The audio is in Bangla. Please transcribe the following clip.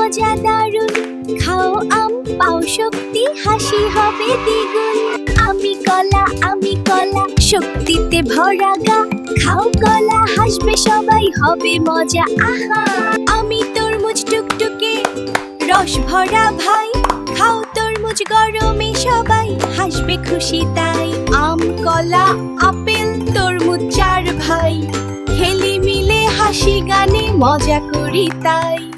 মজা দারুন। খাও আম, পাও শক্তি, হাসি হবে দ্বিগুণ। আমি কলা, শক্তিতে ভরা গা। খাও কলা, হাসবে সবাই, হবে মজা আহা। আমি তরমুজ টুকটুকে, রস ভরা ভাই। খাও তরমুজ, গরমে সবাই হাসবে খুশি তাই। আম, কলা, আপেল, তরমুজ চার ভাই। খেলি মিলে হাসি গানে মজা করি তাই।